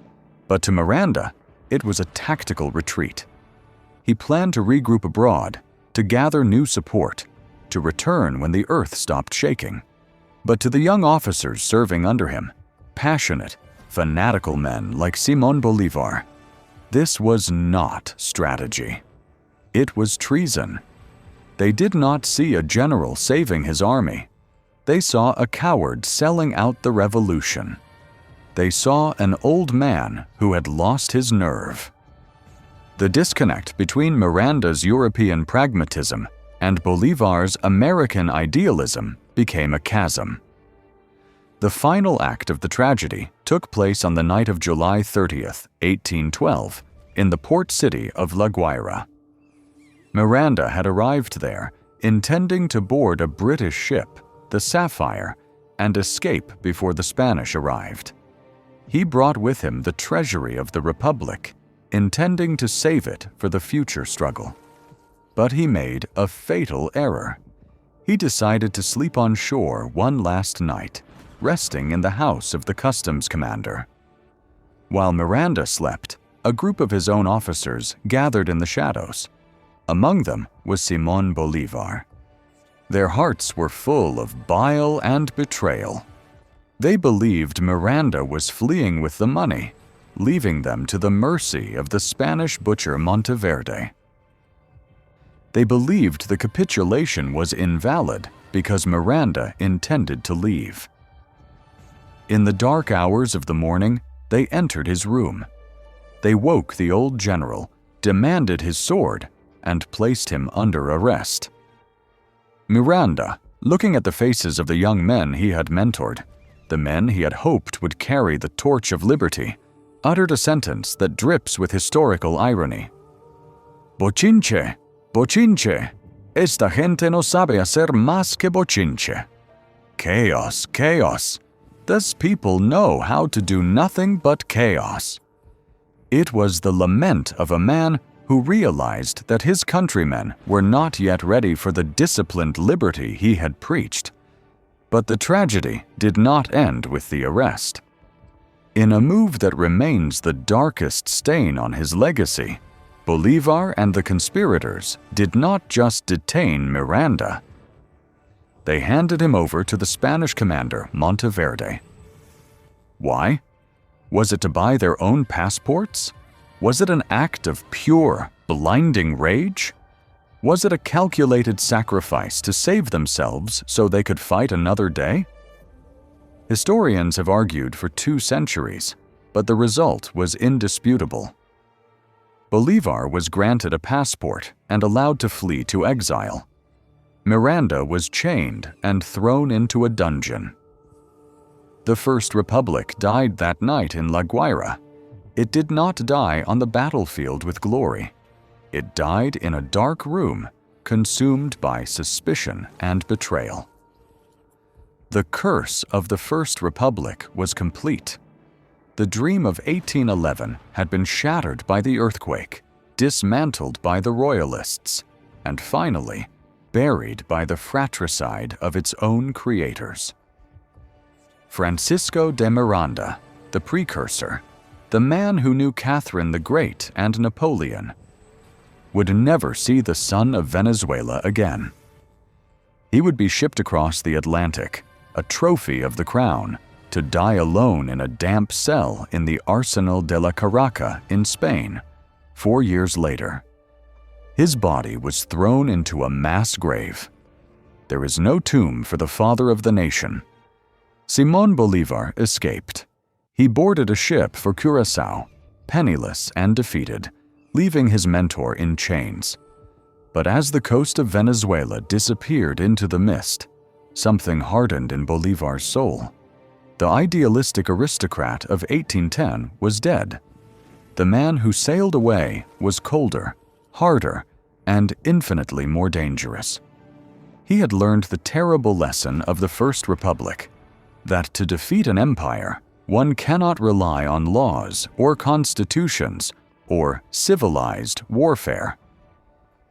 but to Miranda, it was a tactical retreat. He planned to regroup abroad, to gather new support, to return when the earth stopped shaking. But to the young officers serving under him, passionate, fanatical men like Simón Bolívar, this was not strategy. It was treason. They did not see a general saving his army. They saw a coward selling out the revolution. They saw an old man who had lost his nerve. The disconnect between Miranda's European pragmatism and Bolívar's American idealism became a chasm. The final act of the tragedy took place on the night of July 30th, 1812, in the port city of La Guaira. Miranda had arrived there, intending to board a British ship, the Sapphire, and escape before the Spanish arrived. He brought with him the treasury of the Republic, intending to save it for the future struggle. But he made a fatal error. He decided to sleep on shore one last night, resting in the house of the customs commander. While Miranda slept, a group of his own officers gathered in the shadows. Among them was Simón Bolívar. Their hearts were full of bile and betrayal. They believed Miranda was fleeing with the money, leaving them to the mercy of the Spanish butcher Monteverde. They believed the capitulation was invalid because Miranda intended to leave. In the dark hours of the morning, they entered his room. They woke the old general, demanded his sword, and placed him under arrest. Miranda, looking at the faces of the young men he had mentored, the men he had hoped would carry the torch of liberty, uttered a sentence that drips with historical irony. Bochinche, bochinche. Esta gente no sabe hacer más que bochinche. Chaos, chaos. This people know how to do nothing but chaos. It was the lament of a man who realized that his countrymen were not yet ready for the disciplined liberty he had preached. But the tragedy did not end with the arrest. In a move that remains the darkest stain on his legacy, Bolívar and the conspirators did not just detain Miranda. They handed him over to the Spanish commander Monteverde. Why? Was it to buy their own passports? Was it an act of pure, blinding rage? Was it a calculated sacrifice to save themselves so they could fight another day? Historians have argued for 2 centuries, but the result was indisputable. Bolívar was granted a passport and allowed to flee to exile. Miranda was chained and thrown into a dungeon. The First Republic died that night in La Guaira. It did not die on the battlefield with glory. It died in a dark room, consumed by suspicion and betrayal. The curse of the First Republic was complete. The dream of 1811 had been shattered by the earthquake, dismantled by the Royalists, and finally buried by the fratricide of its own creators. Francisco de Miranda, the precursor, the man who knew Catherine the Great and Napoleon, would never see the sun of Venezuela again. He would be shipped across the Atlantic, a trophy of the crown, to die alone in a damp cell in the Arsenal de la Carraca in Spain, 4 years later. His body was thrown into a mass grave. There is no tomb for the father of the nation. Simón Bolívar escaped. He boarded a ship for Curaçao, penniless and defeated, leaving his mentor in chains. But as the coast of Venezuela disappeared into the mist, something hardened in Bolívar's soul. The idealistic aristocrat of 1810 was dead. The man who sailed away was colder, harder, and infinitely more dangerous. He had learned the terrible lesson of the First Republic, that to defeat an empire, one cannot rely on laws or constitutions or civilized warfare.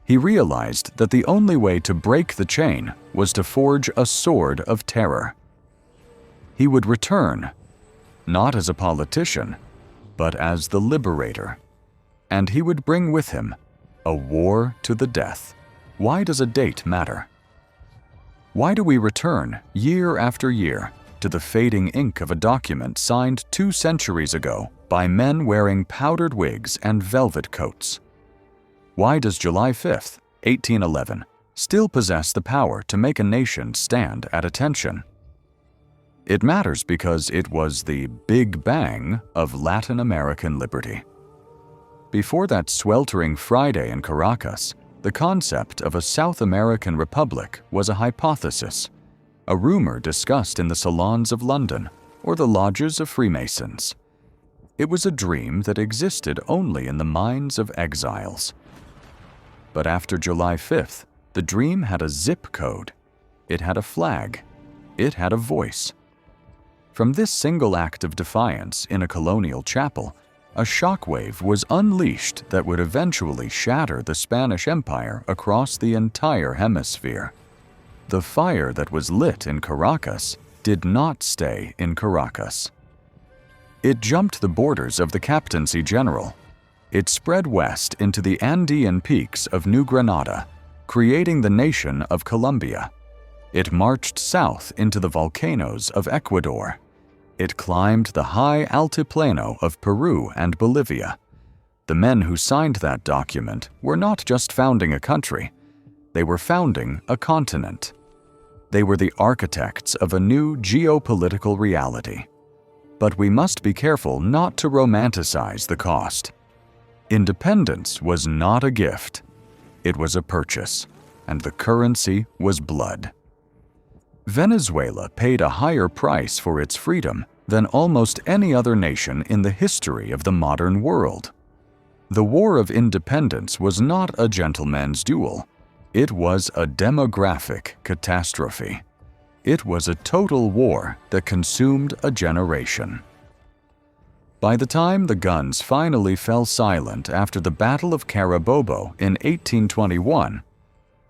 He realized that the only way to break the chain was to forge a sword of terror. He would return, not as a politician, but as the liberator. And he would bring with him a war to the death. Why does a date matter? Why do we return, year after year, to the fading ink of a document signed 2 centuries ago by men wearing powdered wigs and velvet coats? Why does July 5th, 1811, still possess the power to make a nation stand at attention? It matters because it was the Big Bang of Latin American liberty. Before that sweltering Friday in Caracas, the concept of a South American republic was a hypothesis, a rumor discussed in the salons of London or the lodges of Freemasons. It was a dream that existed only in the minds of exiles. But after July 5th, the dream had a zip code. It had a flag. It had a voice. From this single act of defiance in a colonial chapel, a shockwave was unleashed that would eventually shatter the Spanish Empire across the entire hemisphere. The fire that was lit in Caracas did not stay in Caracas. It jumped the borders of the Captaincy General. It spread west into the Andean peaks of New Granada, creating the nation of Colombia. It marched south into the volcanoes of Ecuador. It climbed the high altiplano of Peru and Bolivia. The men who signed that document were not just founding a country, they were founding a continent. They were the architects of a new geopolitical reality. But we must be careful not to romanticize the cost. Independence was not a gift. It was a purchase, and the currency was blood. Venezuela paid a higher price for its freedom than almost any other nation in the history of the modern world. The War of Independence was not a gentleman's duel. It was a demographic catastrophe. It was a total war that consumed a generation. By the time the guns finally fell silent after the Battle of Carabobo in 1821,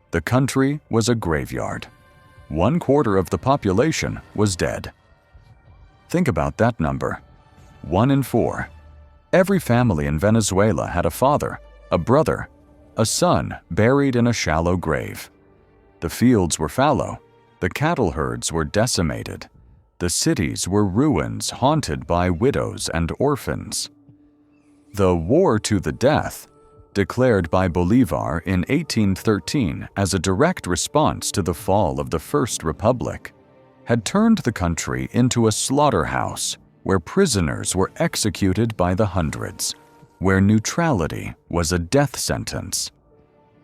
the country was a graveyard. 1/4 of the population was dead. Think about that number. 1 in 4. Every family in Venezuela had a father, a brother, a son buried in a shallow grave. The fields were fallow. The cattle herds were decimated. The cities were ruins haunted by widows and orphans. The war to the death, declared by Bolivar in 1813 as a direct response to the fall of the First Republic, had turned the country into a slaughterhouse where prisoners were executed by the hundreds, where neutrality was a death sentence.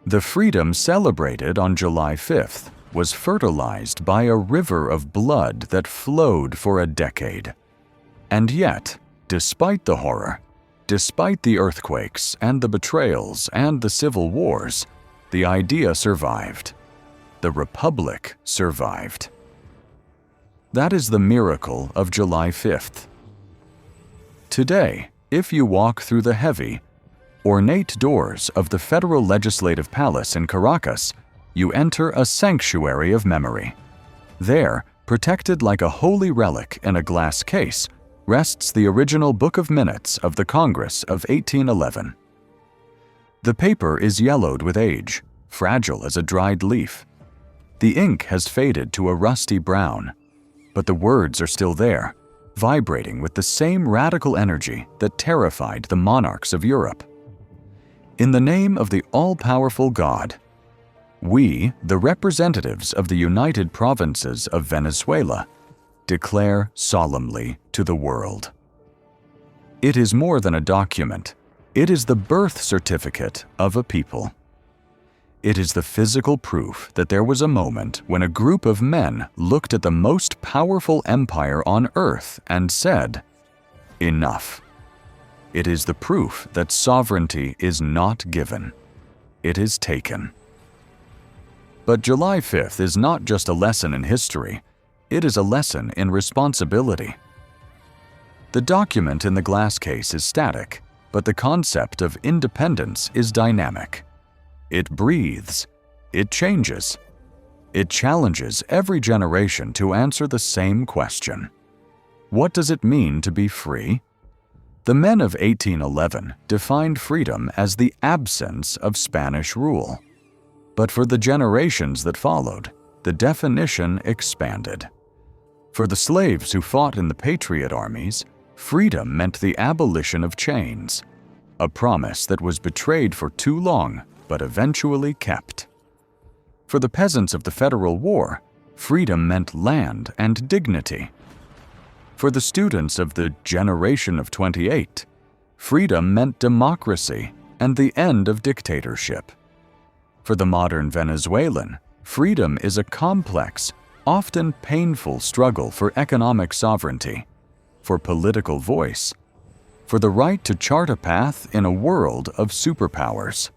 The freedom celebrated on July 5th was fertilized by a river of blood that flowed for a decade. And yet, despite the horror, despite the earthquakes and the betrayals and the civil wars, the idea survived. The Republic survived. That is the miracle of July 5th. Today, if you walk through the heavy, ornate doors of the Federal Legislative Palace in Caracas, you enter a sanctuary of memory. There, protected like a holy relic in a glass case, rests the original Book of Minutes of the Congress of 1811. The paper is yellowed with age, fragile as a dried leaf. The ink has faded to a rusty brown, but the words are still there, vibrating with the same radical energy that terrified the monarchs of Europe. In the name of the all-powerful God, we, the representatives of the United Provinces of Venezuela, declare solemnly to the world. It is more than a document. It is the birth certificate of a people. It is the physical proof that there was a moment when a group of men looked at the most powerful empire on earth and said, "Enough." It is the proof that sovereignty is not given. It is taken. But July 5th is not just a lesson in history. It is a lesson in responsibility. The document in the glass case is static, but the concept of independence is dynamic. It breathes. It changes. It challenges every generation to answer the same question. What does it mean to be free? The men of 1811 defined freedom as the absence of Spanish rule. But for the generations that followed, the definition expanded. For the slaves who fought in the Patriot armies, freedom meant the abolition of chains, a promise that was betrayed for too long but eventually kept. For the peasants of the Federal War, freedom meant land and dignity. For the students of the Generation of 28, freedom meant democracy and the end of dictatorship. For the modern Venezuelan, freedom is a complex, often painful struggle for economic sovereignty, for political voice, for the right to chart a path in a world of superpowers.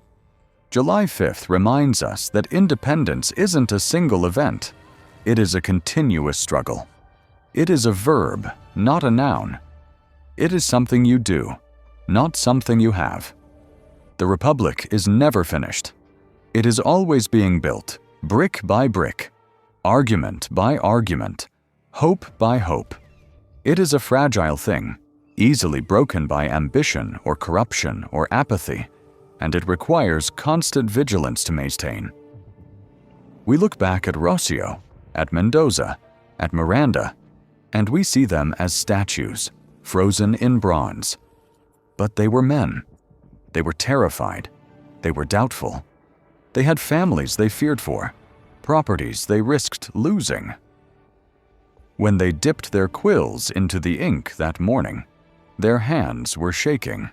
July 5th reminds us that independence isn't a single event. It is a continuous struggle. It is a verb, not a noun. It is something you do, not something you have. The Republic is never finished. It is always being built, brick by brick, argument by argument, hope by hope. It is a fragile thing, easily broken by ambition or corruption or apathy, and it requires constant vigilance to maintain. We look back at Rocio, at Mendoza, at Miranda, and we see them as statues, frozen in bronze. But they were men. They were terrified. They were doubtful. They had families they feared for, properties they risked losing. When they dipped their quills into the ink that morning, their hands were shaking.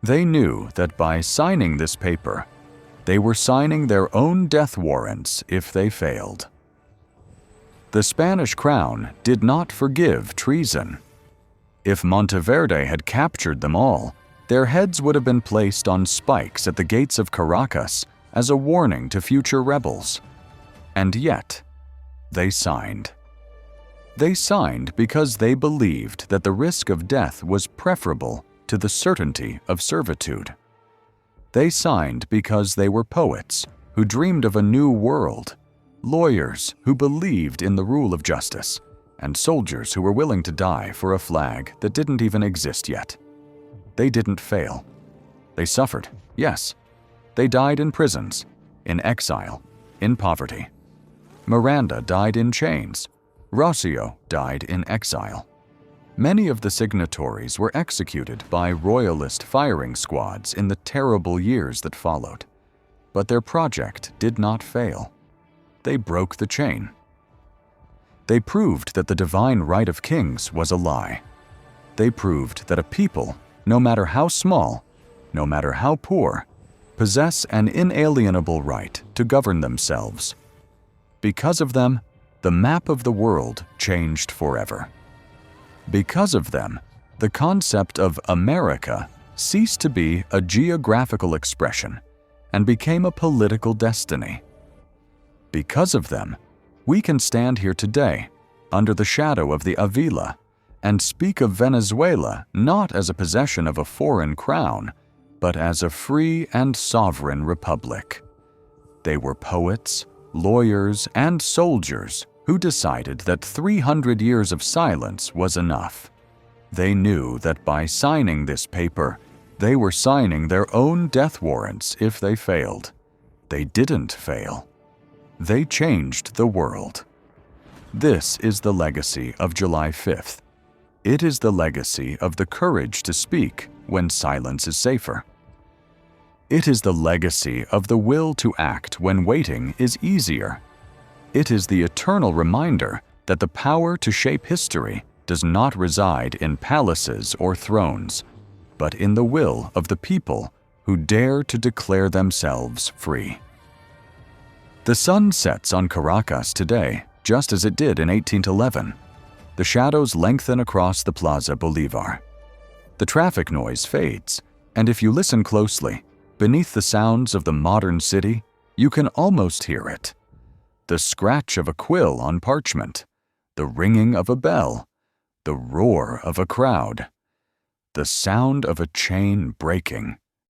They knew that by signing this paper, they were signing their own death warrants if they failed. The Spanish crown did not forgive treason. If Monteverde had captured them all, their heads would have been placed on spikes at the gates of Caracas as a warning to future rebels. And yet, they signed. They signed because they believed that the risk of death was preferable to the certainty of servitude. They signed because they were poets who dreamed of a new world, lawyers who believed in the rule of justice, and soldiers who were willing to die for a flag that didn't even exist yet. They didn't fail. They suffered, yes. They died in prisons, in exile, in poverty. Miranda died in chains. Rocio died in exile. Many of the signatories were executed by royalist firing squads in the terrible years that followed. But their project did not fail. They broke the chain. They proved that the divine right of kings was a lie. They proved that a people, no matter how small, no matter how poor, possess an inalienable right to govern themselves. Because of them, the map of the world changed forever. Because of them, the concept of America ceased to be a geographical expression and became a political destiny. Because of them, we can stand here today, under the shadow of the Avila, and speak of Venezuela not as a possession of a foreign crown, but as a free and sovereign republic. They were poets, lawyers, and soldiers who decided that 300 years of silence was enough. They knew that by signing this paper, they were signing their own death warrants if they failed. They didn't fail. They changed the world. This is the legacy of July 5th. It is the legacy of the courage to speak when silence is safer. It is the legacy of the will to act when waiting is easier. It is the eternal reminder that the power to shape history does not reside in palaces or thrones, but in the will of the people who dare to declare themselves free. The sun sets on Caracas today, just as it did in 1811. The shadows lengthen across the Plaza Bolivar. The traffic noise fades, and if you listen closely, beneath the sounds of the modern city, you can almost hear it. The scratch of a quill on parchment, the ringing of a bell, the roar of a crowd, the sound of a chain breaking.